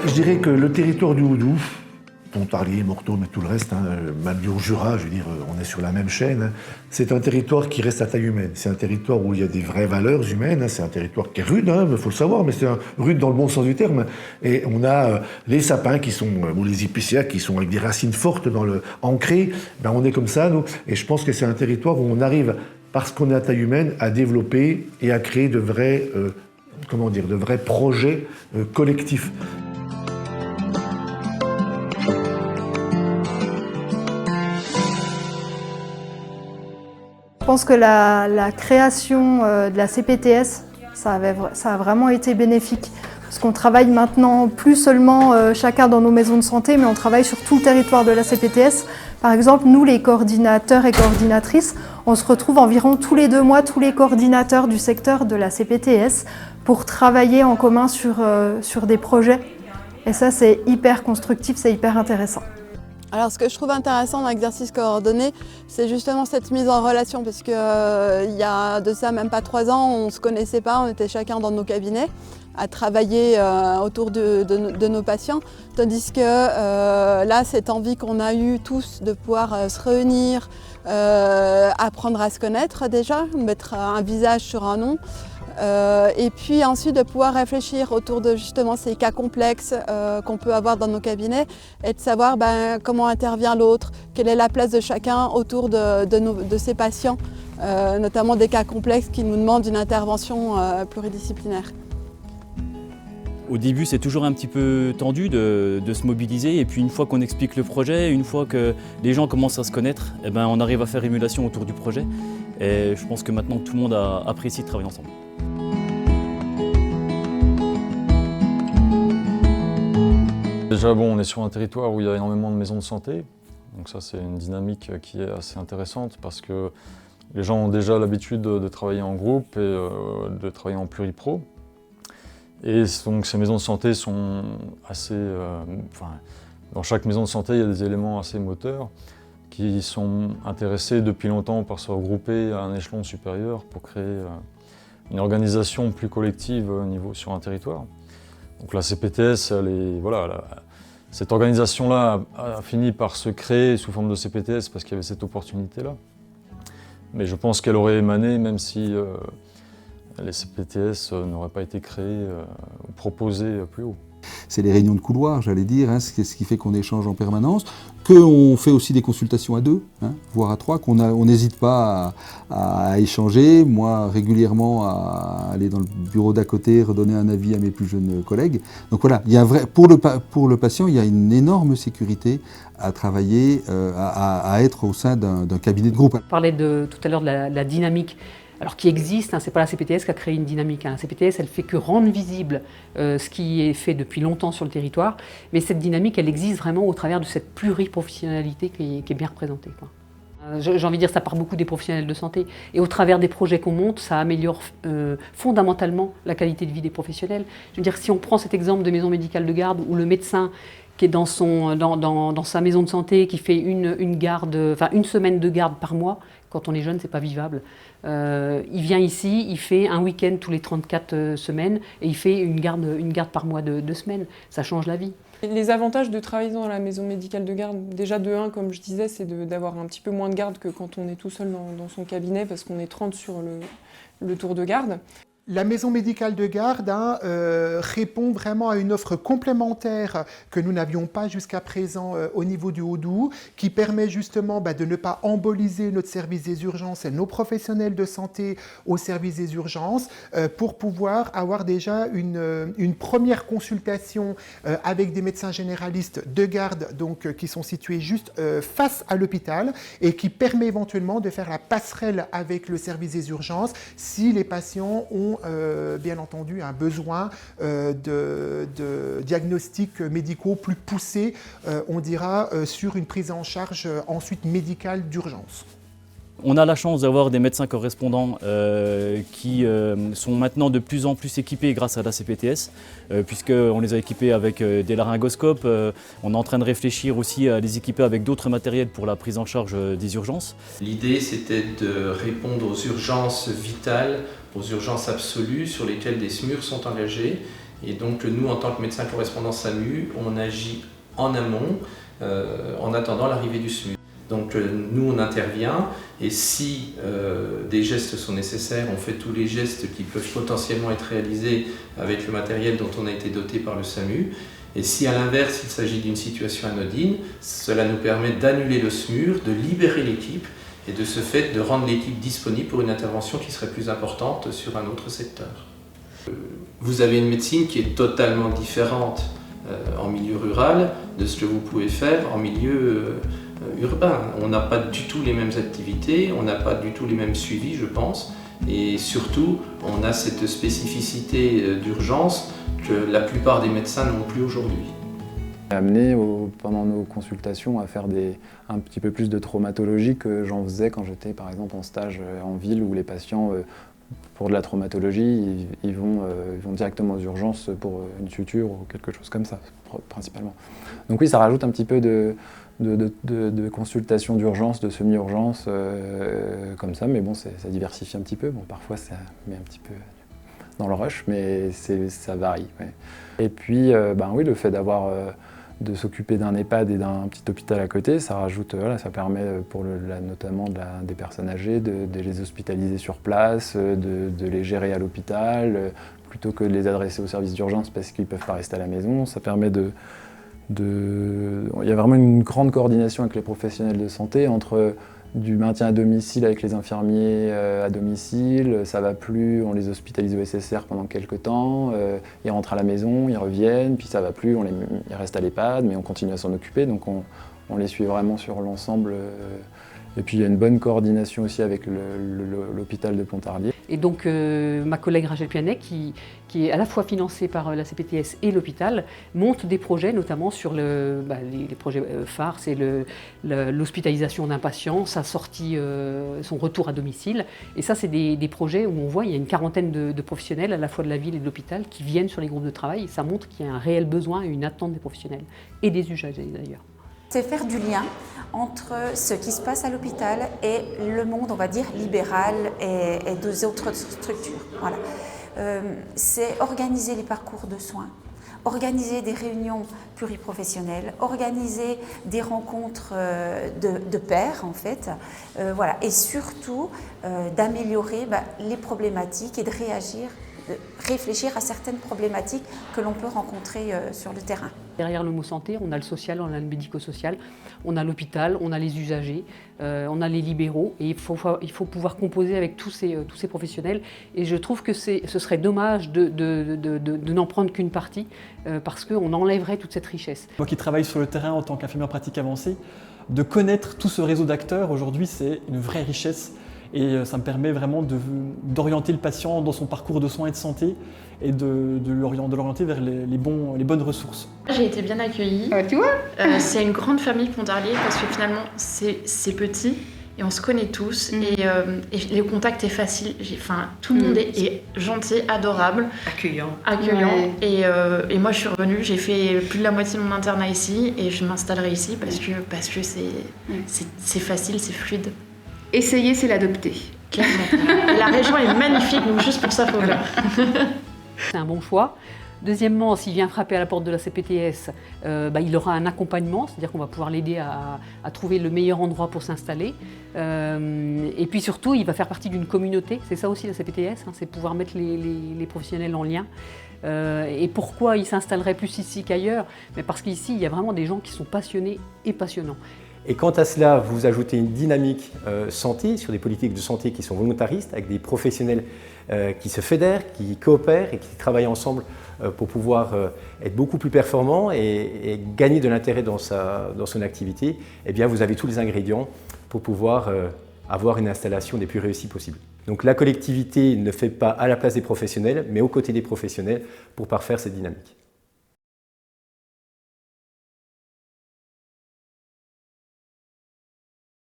Je dirais que le territoire du Houdou, Pontarlier, Morteau, mais tout le reste, même au Jura, je veux dire, on est sur la même chaîne. C'est un territoire qui reste à taille humaine. C'est un territoire où il y a des vraies valeurs humaines. C'est un territoire qui est rude, il faut le savoir, mais c'est rude dans le bon sens du terme. Et on a les sapins qui sont, ou les épicéas qui sont avec des racines fortes ancrées. Ben, on est comme ça, nous. Et je pense que c'est un territoire où on arrive, parce qu'on est à taille humaine, à développer et à créer de vrais, de vrais projets collectifs. Je pense que la création de la CPTS, ça a vraiment été bénéfique. Parce qu'on travaille maintenant plus seulement chacun dans nos maisons de santé, mais on travaille sur tout le territoire de la CPTS. Par exemple, nous, les coordinateurs et coordinatrices, on se retrouve environ tous les 2 mois, tous les coordinateurs du secteur de la CPTS, pour travailler en commun sur des projets. Et ça, c'est hyper constructif, c'est hyper intéressant. Alors ce que je trouve intéressant dans l'exercice coordonné, c'est justement cette mise en relation, parce qu'il y a de ça même pas 3 ans, on ne se connaissait pas, on était chacun dans nos cabinets à travailler autour de nos patients, tandis que là, cette envie qu'on a eue tous de pouvoir se réunir, apprendre à se connaître déjà, mettre un visage sur un nom, et puis ensuite de pouvoir réfléchir autour de justement ces cas complexes qu'on peut avoir dans nos cabinets et de savoir comment intervient l'autre, quelle est la place de chacun autour de ces patients, notamment des cas complexes qui nous demandent une intervention pluridisciplinaire. Au début, c'est toujours un petit peu tendu de se mobiliser, et puis une fois qu'on explique le projet, une fois que les gens commencent à se connaître, on arrive à faire émulation autour du projet. Et je pense que maintenant tout le monde a apprécié de travailler ensemble. Déjà, on est sur un territoire où il y a énormément de maisons de santé. Donc ça, c'est une dynamique qui est assez intéressante parce que les gens ont déjà l'habitude de travailler en groupe et de travailler en pluripro. Et donc ces maisons de santé sont assez... dans chaque maison de santé, il y a des éléments assez moteurs qui sont intéressés depuis longtemps par se regrouper à un échelon supérieur pour créer une organisation plus collective sur un territoire. Donc la CPTS, cette organisation-là a fini par se créer sous forme de CPTS parce qu'il y avait cette opportunité-là. Mais je pense qu'elle aurait émané même si les CPTS n'auraient pas été créés ou proposés plus haut. C'est les réunions de couloir, j'allais dire, ce qui fait qu'on échange en permanence, qu'on fait aussi des consultations à 2, voire à 3, qu'on n'hésite pas à échanger, moi régulièrement à aller dans le bureau d'à côté, redonner un avis à mes plus jeunes collègues. Donc voilà, il y a pour le patient, il y a une énorme sécurité à travailler, à être au sein d'un cabinet de groupe. On parlait tout à l'heure de la dynamique. Alors qui existe, ce n'est pas la CPTS qui a créé une dynamique. La CPTS, elle fait que rendre visible ce qui est fait depuis longtemps sur le territoire, mais cette dynamique, elle existe vraiment au travers de cette pluriprofessionnalité qui est bien représentée. J'ai envie de dire, ça part beaucoup des professionnels de santé, et au travers des projets qu'on monte, ça améliore fondamentalement la qualité de vie des professionnels. Je veux dire, si on prend cet exemple de maison médicale de garde, où le médecin qui est dans sa maison de santé, qui fait une semaine de garde par mois, quand on est jeune, c'est pas vivable. Il vient ici, il fait un week-end tous les 34 semaines et il fait une garde par mois de 2 semaines. Ça change la vie. Les avantages de travailler dans la maison médicale de garde, déjà de 1, comme je disais, c'est d'avoir un petit peu moins de garde que quand on est tout seul dans son cabinet parce qu'on est 30 sur le tour de garde. La maison médicale de garde répond vraiment à une offre complémentaire que nous n'avions pas jusqu'à présent au niveau du Houdou, qui permet justement de ne pas emboliser notre service des urgences et nos professionnels de santé au service des urgences pour pouvoir avoir déjà une première consultation avec des médecins généralistes de garde qui sont situés juste face à l'hôpital et qui permet éventuellement de faire la passerelle avec le service des urgences si les patients ont bien entendu un besoin de diagnostics médicaux plus poussés, on dira, sur une prise en charge ensuite médicale d'urgence. On a la chance d'avoir des médecins correspondants qui sont maintenant de plus en plus équipés grâce à la CPTS, puisqu'on les a équipés avec des laryngoscopes. On est en train de réfléchir aussi à les équiper avec d'autres matériels pour la prise en charge des urgences. L'idée, c'était de répondre aux urgences vitales, aux urgences absolues sur lesquelles des SMUR sont engagés Et donc nous, en tant que médecin correspondant SAMU, on agit en amont en attendant l'arrivée du SMUR. Donc nous, on intervient et si des gestes sont nécessaires, on fait tous les gestes qui peuvent potentiellement être réalisés avec le matériel dont on a été doté par le SAMU. Et si à l'inverse, il s'agit d'une situation anodine, cela nous permet d'annuler le SMUR, de libérer l'équipe et de ce fait de rendre l'équipe disponible pour une intervention qui serait plus importante sur un autre secteur. Vous avez une médecine qui est totalement différente en milieu rural de ce que vous pouvez faire en milieu urbain. On n'a pas du tout les mêmes activités, on n'a pas du tout les mêmes suivis, je pense, et surtout, on a cette spécificité d'urgence que la plupart des médecins n'ont plus aujourd'hui. Amené pendant nos consultations à faire un petit peu plus de traumatologie que j'en faisais quand j'étais par exemple en stage en ville où les patients pour de la traumatologie ils vont directement aux urgences pour une suture ou quelque chose comme ça principalement. Donc oui, ça rajoute un petit peu de consultation d'urgence, de semi-urgence comme ça, mais bon, ça diversifie un petit peu. Bon, parfois ça met un petit peu dans le rush, mais ça varie. Ouais. Et puis, oui, le fait de s'occuper d'un EHPAD et d'un petit hôpital à côté, ça rajoute, ça permet notamment des personnes âgées de les hospitaliser sur place, de les gérer à l'hôpital, plutôt que de les adresser au service d'urgence parce qu'ils ne peuvent pas rester à la maison. Ça permet il y a vraiment une grande coordination avec les professionnels de santé entre du maintien à domicile avec les infirmiers à domicile, ça va plus, on les hospitalise au SSR pendant quelques temps, ils rentrent à la maison, ils reviennent, puis ça va plus, ils restent à l'EHPAD, mais on continue à s'en occuper, donc on les suit vraiment sur l'ensemble. Et puis il y a une bonne coordination aussi avec l'hôpital de Pontarlier. Et donc ma collègue Rachel Pianet, qui est à la fois financée par la CPTS et l'hôpital, monte des projets, notamment sur les projets phares, c'est l'hospitalisation d'un patient, sa sortie, son retour à domicile. Et ça, c'est des projets où on voit il y a une quarantaine de professionnels, à la fois de la ville et de l'hôpital, qui viennent sur les groupes de travail. Et ça montre qu'il y a un réel besoin et une attente des professionnels, et des usagers d'ailleurs. C'est faire du lien entre ce qui se passe à l'hôpital et le monde, on va dire, libéral et des autres structures. Voilà. C'est organiser les parcours de soins, organiser des réunions pluriprofessionnelles, organiser des rencontres de pairs, en fait, voilà. Et surtout d'améliorer les problématiques et de réfléchir à certaines problématiques que l'on peut rencontrer sur le terrain. Derrière le mot santé, on a le social, on a le médico-social, on a l'hôpital, on a les usagers, on a les libéraux, et il faut pouvoir composer avec tous ces professionnels. Et je trouve que ce serait dommage de n'en prendre qu'une partie, parce qu'on enlèverait toute cette richesse. Moi qui travaille sur le terrain en tant qu'infirmière pratique avancée, de connaître tout ce réseau d'acteurs, aujourd'hui, c'est une vraie richesse. Et ça me permet vraiment d'orienter le patient dans son parcours de soins et de santé et de l'orienter vers les bonnes ressources. J'ai été bien accueillie. Tu vois, c'est une grande famille Pontarlier parce que finalement c'est petit et on se connaît tous et le contact est facile. Tout le monde est gentil, adorable, accueillant. Ouais. Et moi je suis revenue, j'ai fait plus de la moitié de mon internat ici et je m'installerai ici parce que c'est facile, c'est fluide. Essayer, c'est l'adopter. Clairement. La région est magnifique, donc juste pour ça, il faut venir. C'est un bon choix. Deuxièmement, s'il vient frapper à la porte de la CPTS, il aura un accompagnement, c'est-à-dire qu'on va pouvoir l'aider à trouver le meilleur endroit pour s'installer. Et puis surtout, il va faire partie d'une communauté. C'est ça aussi la CPTS, c'est pouvoir mettre les professionnels en lien. Et pourquoi il s'installerait plus ici qu'ailleurs? Mais parce qu'ici, il y a vraiment des gens qui sont passionnés et passionnants. Et quant à cela, vous ajoutez une dynamique santé, sur des politiques de santé qui sont volontaristes, avec des professionnels qui se fédèrent, qui coopèrent et qui travaillent ensemble pour pouvoir être beaucoup plus performants et gagner de l'intérêt dans son activité. Eh bien, vous avez tous les ingrédients pour pouvoir avoir une installation des plus réussies possibles. Donc la collectivité ne fait pas à la place des professionnels, mais aux côtés des professionnels pour parfaire cette dynamique.